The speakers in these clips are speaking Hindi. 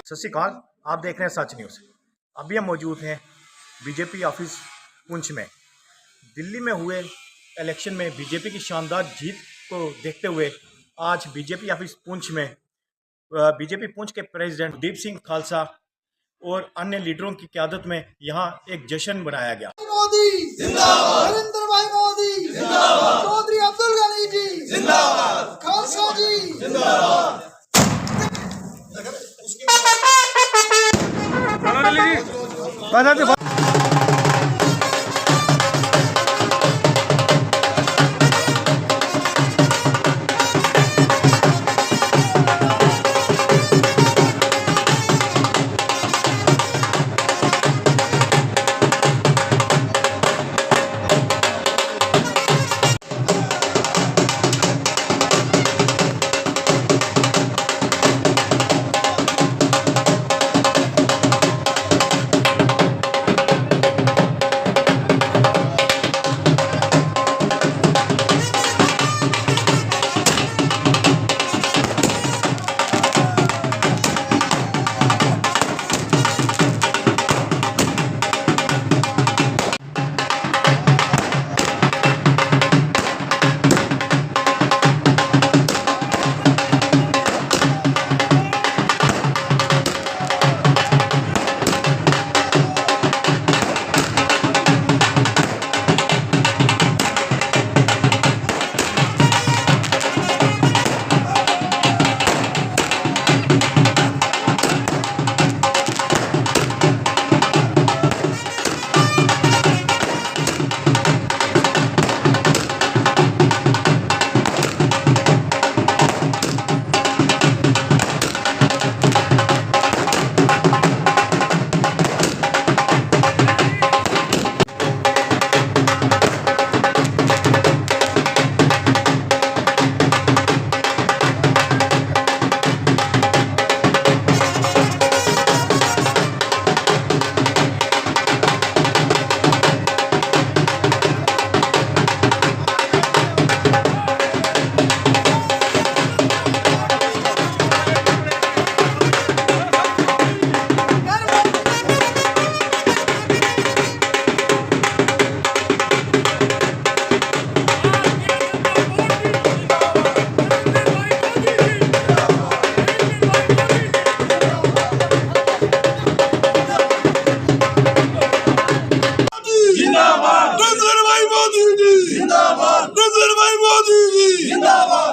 सत श्री अकाल, आप देख रहे हैं सच न्यूज़। अभी हम मौजूद हैं बीजेपी ऑफिस पुंछ में। दिल्ली में हुए इलेक्शन में बीजेपी की शानदार जीत को देखते हुए आज बीजेपी ऑफिस पुंछ में बीजेपी पुंछ के प्रेसिडेंट दीप सिंह खालसा और अन्य लीडरों की क़यादत में यहाँ एक जश्न मनाया गया। मोदी जिंदाबाद, नरेंद्र भाई मोदी जिंदाबाद, चौधरी अब्दुल गनी जी जिंदाबाद, खालसा जी जिंदाबाद।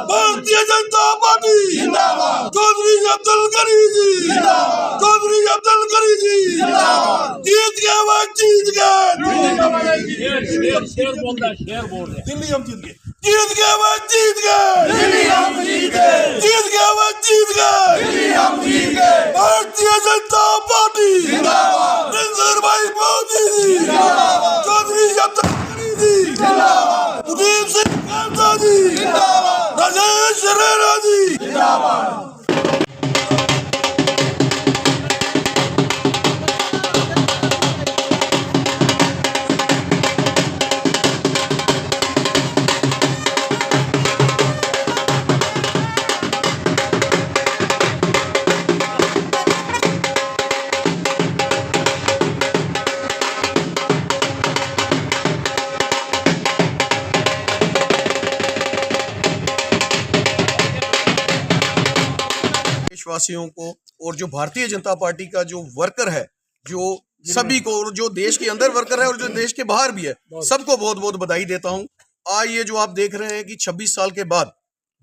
भारतीय जनता पार्टी जिंदाबाद, चौधरी अब्दुल गनी जी जिंदाबाद, चौधरी अब्दुल गनी जी जिंदाबाद। जीत गए वो जीत गए, दिल्ली हम जीत गए, जीत गए वो जीत गए, दिल्ली हम जीत गए, जीत गए वो जीत गए, दिल्ली हम जीत गए। भारतीय जनता पार्टी जिंदाबाद, नरेंद्र भाई मोदी जी जिंदाबाद, चौधरी अब्दुल गनी जी जिंदाबाद, दीप सिंह खालसा जी जिंदाबाद, राजेश रेणा जी जिंदाबाद। देशवासियों को और जो भारतीय जनता पार्टी का जो वर्कर है, जो सभी को, और जो देश के अंदर वर्कर है और जो देश के बाहर भी है, सबको बहुत बहुत बधाई देता हूं। आज ये जो आप देख रहे हैं कि 26 साल के बाद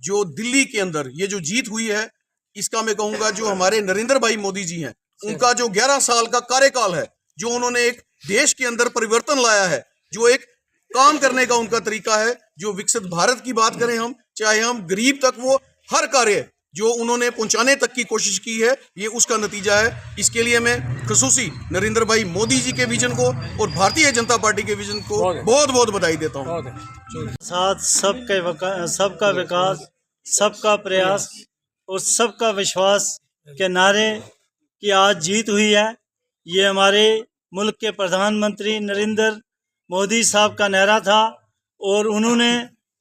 जो दिल्ली के अंदर ये जो जीत हुई है, इसका मैं कहूंगा जो हमारे नरेंद्र भाई मोदी जी हैं, उनका जो 11 साल का कार्यकाल है, जो उन्होंने एक देश के अंदर परिवर्तन लाया है, जो एक काम करने का उनका तरीका है, जो विकसित भारत की बात करें हम, चाहे हम गरीब तक वो हर कार्य जो उन्होंने पहुंचाने तक की कोशिश की है, ये उसका नतीजा है। इसके लिए मैं खसूसी नरेंद्र भाई मोदी जी के विजन को और भारतीय जनता पार्टी के विजन को बहुत बहुत बधाई देता हूँ। साथ सबका विकास, सबका प्रयास और सबका विश्वास के नारे कि आज जीत हुई है। ये हमारे मुल्क के प्रधानमंत्री नरेंद्र मोदी साहब का नारा था और उन्होंने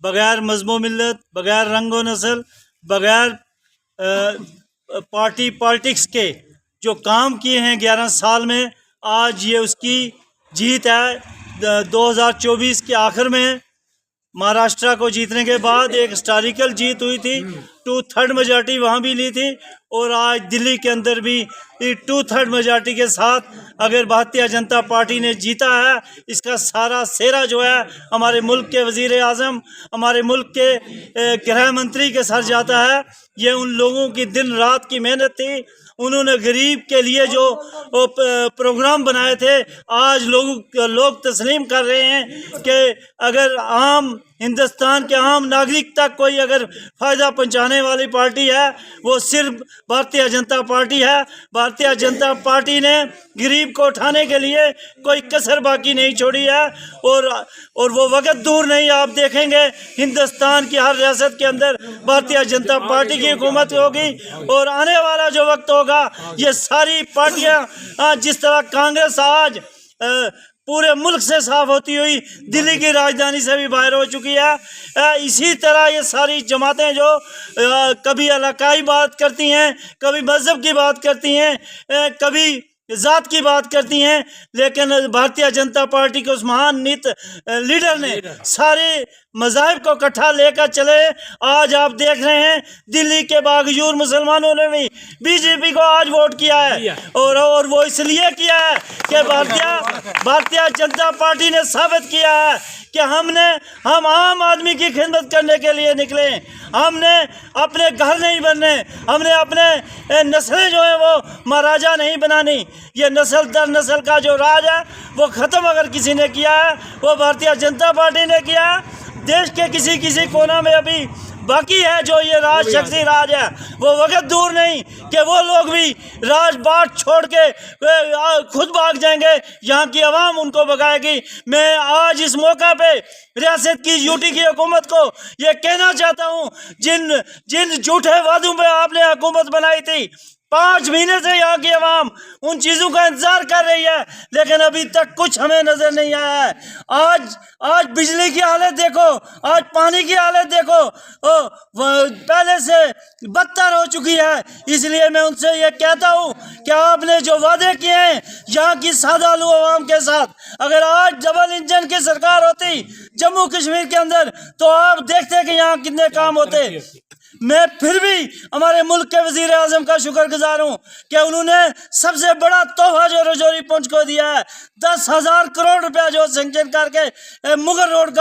बगैर मज़हब मिल्लत, बगैर रंगो नस्ल, बगैर पार्टी पॉलिटिक्स के जो काम किए हैं 11 साल में, आज ये उसकी जीत है। 2024 के आखिर में महाराष्ट्र को जीतने के बाद एक हिस्टोरिकल जीत हुई थी, 2/3 मेजॉरिटी वहाँ भी ली थी और आज दिल्ली के अंदर भी 2/3 मेजॉरिटी के साथ अगर भारतीय जनता पार्टी ने जीता है, इसका सारा सेहरा जो है हमारे मुल्क के वज़ीर आज़म, हमारे मुल्क के गृह मंत्री के सर जाता है। ये उन लोगों की दिन रात की मेहनत थी। उन्होंने गरीब के लिए जो प्रोग्राम बनाए थे, आज लोग तस्लीम कर रहे हैं कि अगर आम हिंदुस्तान के आम नागरिक तक कोई अगर फ़ायदा पहुंचाने वाली पार्टी है, वो सिर्फ भारतीय जनता पार्टी है। भारतीय जनता पार्टी ने गरीब को उठाने के लिए कोई कसर बाकी नहीं छोड़ी है और वो वक्त दूर नहीं, आप देखेंगे हिंदुस्तान की हर रियासत के अंदर भारतीय जनता पार्टी की हुकूमत होगी और आने वाला जो वक्त होगा, ये सारी पार्टियां जिस तरह कांग्रेस आज पूरे मुल्क से साफ होती हुई दिल्ली की राजधानी से भी बाहर हो चुकी है, इसी तरह ये सारी जमातें जो कभी इलाकाई बात करती हैं, कभी मज़हब की बात करती हैं, कभी ज़ात की बात करती हैं, लेकिन भारतीय जनता पार्टी के उस महान लीडर ने सारे मज़ाहिब को इकट्ठा लेकर चले। आज आप देख रहे हैं दिल्ली के बावजूद मुसलमानों ने भी बीजेपी को आज वोट किया है और वो इसलिए किया है कि भारतीय जनता पार्टी ने साबित किया है कि हम आम आदमी की खिदमत करने के लिए निकले। हमने अपने घर नहीं बनने, हमने अपने नस्लें जो है वो महाराजा नहीं बनानी। ये नस्ल दर नस्ल का जो राज है वो ख़त्म अगर किसी ने किया है, वो भारतीय जनता पार्टी ने किया है। देश के किसी कोना में अभी बाकी है जो ये राज, शख्सी राज है, वो वक्त दूर नहीं कि वो लोग भी राज बाट छोड़ के खुद भाग जाएंगे, यहाँ की आवाम उनको भगाएगी। मैं आज इस मौका पे रियासत की यूटी की हुकूमत को ये कहना चाहता हूँ, जिन झूठे वादों पे आपने हुकूमत बनाई थी, 5 महीने से यहाँ की आवाम उन चीज़ों का इंतजार कर रही है, लेकिन अभी तक कुछ हमें नजर नहीं आया है। आज बिजली की हालत देखो, आज पानी की हालत देखो, पहले से बदतर हो चुकी है। इसलिए मैं उनसे ये कहता हूँ कि आपने जो वादे किए हैं यहाँ की सादालू आवाम के साथ, अगर आज डबल इंजन की सरकार होती जम्मू कश्मीर के अंदर, तो आप देखते कि यहाँ कितने काम होते। मैं फिर भी हमारे मुल्क के वज़ीर आज़म का शुक्रगुजार हूँ कि उन्होंने सबसे बड़ा तोहफा जो रजौरी पुंछ को दिया है, 10,000 करोड़ रुपया जो सेंक्शन करके मुगल रोड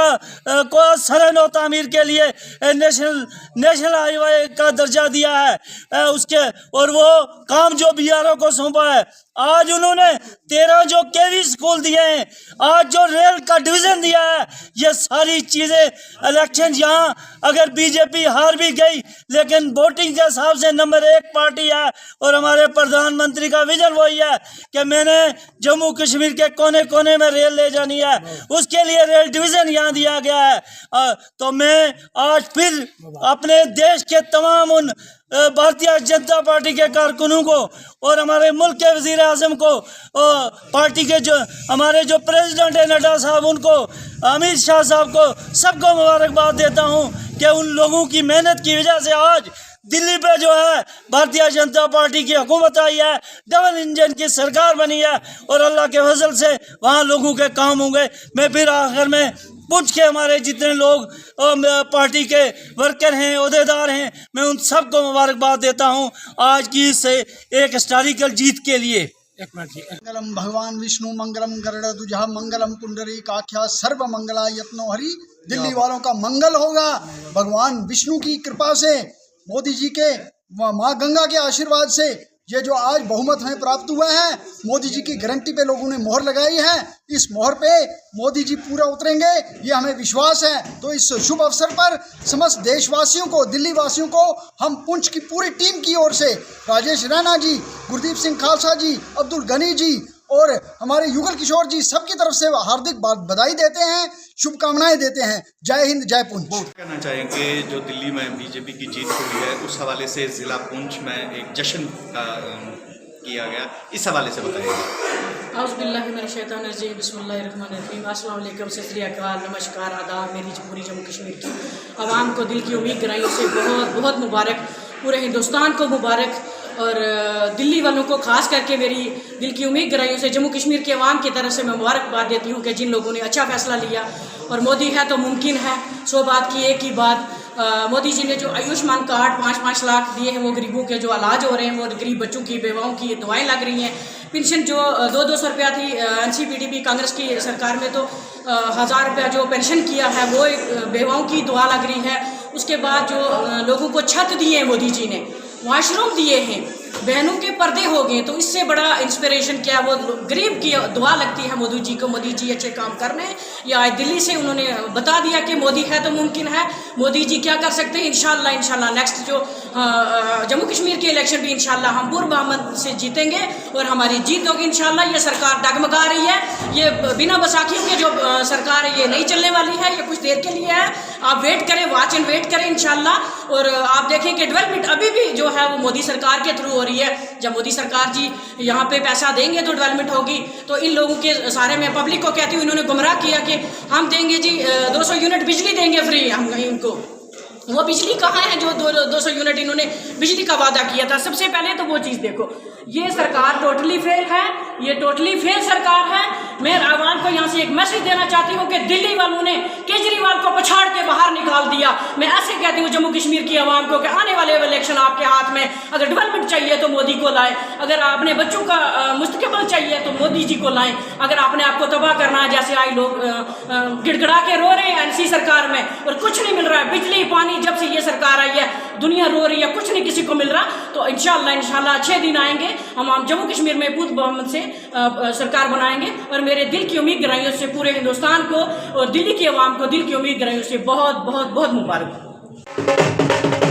को सरनो तामीर के लिए नेशनल हाईवे का दर्जा दिया है उसके, और वो काम जो BRO को सौंपा है। आज उन्होंने 13 जो KV स्कूल दिए हैं, आज जो रेल का डिवीज़न दिया है, ये सारी चीज़ें इलेक्शन यहाँ अगर बीजेपी हार भी गई, लेकिन वोटिंग के हिसाब से नंबर 1 पार्टी है और हमारे प्रधानमंत्री का विजन वही है कि मैंने जम्मू कश्मीर के कोने कोने में रेल ले जानी है, उसके लिए रेल डिवीज़न यहाँ दिया गया है। तो मैं आज फिर अपने देश के तमाम उन भारतीय जनता पार्टी के कारकुनों को और हमारे मुल्क के वज़ीर आज़म को, पार्टी के जो हमारे जो प्रेसिडेंट है नड्डा साहब, उनको, अमित शाह साहब को, सबको मुबारकबाद देता हूँ कि उन लोगों की मेहनत की वजह से आज दिल्ली पे जो है भारतीय जनता पार्टी की हुकूमत आई है, डबल इंजन की सरकार बनी है और अल्लाह के फजल से वहाँ लोगों के काम होंगे। मैं फिर आखिर में पुंछ के हमारे जितने लोग पार्टी के वर्कर हैं, ओहदेदार हैं, मैं उन सबको मुबारकबाद देता हूं आज की इस एक हिस्टोरिकल जीत के लिए। मंगलम भगवान विष्णु मंगलम गरुड़ध्वज मंगलम पुंडरीकाख्या सर्व मंगला यत्नो हरि। दिल्ली वालों का मंगल होगा भगवान विष्णु की कृपा से, मोदी जी के माँ गंगा के आशीर्वाद से। ये जो आज बहुमत हमें प्राप्त हुआ है, मोदी जी की गारंटी पे लोगों ने मोहर लगाई है, इस मोहर पे मोदी जी पूरा उतरेंगे, ये हमें विश्वास है। तो इस शुभ अवसर पर समस्त देशवासियों को, दिल्ली वासियों को हम पुंछ की पूरी टीम की ओर से राजेश रैना जी, गुरदीप सिंह खालसा जी, अब्दुल गनी जी और हमारे युगल किशोर जी, सबकी तरफ से हार्दिक बधाई देते हैं, शुभकामनाएं देते हैं। जय हिंद, जय पुंछ। कहना चाहेंगे जो दिल्ली में बीजेपी की जीत हुई है, उस हवाले से ज़िला पुंछ में एक जश्न का किया गया, इस हवाले से बताइए। औज़ुबिल्लाहिमिनश्शैतानिर्रजीम बिस्मिल्लाहिर्रहमानिर्रहीम अस्सलाम वालेकुम, सत श्री अकाल, नमस्कार, आदाब। मेरी पूरी जम्मू कश्मीर की आवाम को दिल की उम्मीद गराइयों से बहुत बहुत मुबारक, पूरे हिंदुस्तान को मुबारक, और दिल्ली वालों को खास करके मेरी दिल की उम्मीद गराइयों से जम्मू कश्मीर के अवाम की तरफ से मैं मुबारकबाद देती हूँ कि जिन लोगों ने अच्छा फैसला लिया। और मोदी है तो मुमकिन है, 100 बात की एक ही बात, मोदी जी ने जो आयुष्मान कार्ड 5-5 लाख दिए हैं, वो गरीबों के जो इलाज हो रहे हैं, वो गरीब बच्चों की, बेवाओं की दवाएं लग रही हैं। पेंशन जो 200 रुपया थी NCPDP कांग्रेस की सरकार में, तो 1000 रुपया जो पेंशन किया है वो एक बेवाओं की दुआ लग रही है। उसके बाद जो लोगों को छत दिए हैं मोदी जी ने, वाशरूम दिए हैं, बहनों के पर्दे हो गए, तो इससे बड़ा इंस्पिरेशन क्या, वो गरीब की दुआ लगती है मोदी जी को। मोदी जी अच्छे काम कर रहे हैं, या आज दिल्ली से उन्होंने बता दिया कि मोदी है तो मुमकिन है, मोदी जी क्या कर सकते हैं। इंशाल्लाह नेक्स्ट जो जम्मू कश्मीर के इलेक्शन भी इंशाल्लाह हम पूर्वबहुमत से जीतेंगे और हमारी जीत होगी इंशाल्लाह। ये सरकार डगमगा रही है, ये बिना बैसाखियों के जो सरकार है ये नहीं चलने वाली है, ये कुछ देर के लिए है। आप वेट करें, वॉच एंड वेट करें इंशाल्लाह। और आप देखें कि डेवलपमेंट अभी भी जो है वो मोदी सरकार के थ्रू हो रही है। जब मोदी सरकार जी यहाँ पे पैसा देंगे तो डेवलपमेंट होगी। तो इन लोगों के सारे, मैं पब्लिक को कहती हूँ, इन्होंने गुमराह किया कि हम देंगे जी 200 यूनिट बिजली देंगे फ्री, हम कहीं उनको, वो बिजली कहाँ है जो 200 यूनिट इन्होंने बिजली का वादा किया था। सबसे पहले तो वो चीज़ देखो, ये सरकार टोटली फेल है, ये टोटली फेल सरकार है। मैं आवाम को यहाँ से एक मैसेज देना चाहती हूँ कि दिल्ली वालों ने केजरीवाल को पछाड़ के बाहर निकाल दिया। मैं ऐसे कहती हूँ जम्मू कश्मीर की आवाम को कि आने वाले इलेक्शन आपके हाथ में, अगर डेवलपमेंट चाहिए तो मोदी को लाएं, अगर आपने बच्चों का मुस्तकबिल चाहिए तो मोदी जी को लाएं, अगर आपने आपको तबाह करना है, जैसे आज लोग गिड़गिड़ा के रो रहे हैं NC सरकार में और कुछ नहीं मिल रहा है, बिजली पानी, जब से ये सरकार आई है दुनिया रो रही है, कुछ नहीं किसी को मिल रहा। तो इंशाल्लाह अच्छे दिन आएंगे, हम जम्मू कश्मीर में पूर्ण बहुमत से सरकार बनाएंगे। और मेरे दिल की उम्मीद गराइयों से पूरे हिंदुस्तान को और दिल्ली की आवाम को दिल की उम्मीद गराइयों से बहुत बहुत बहुत मुबारक।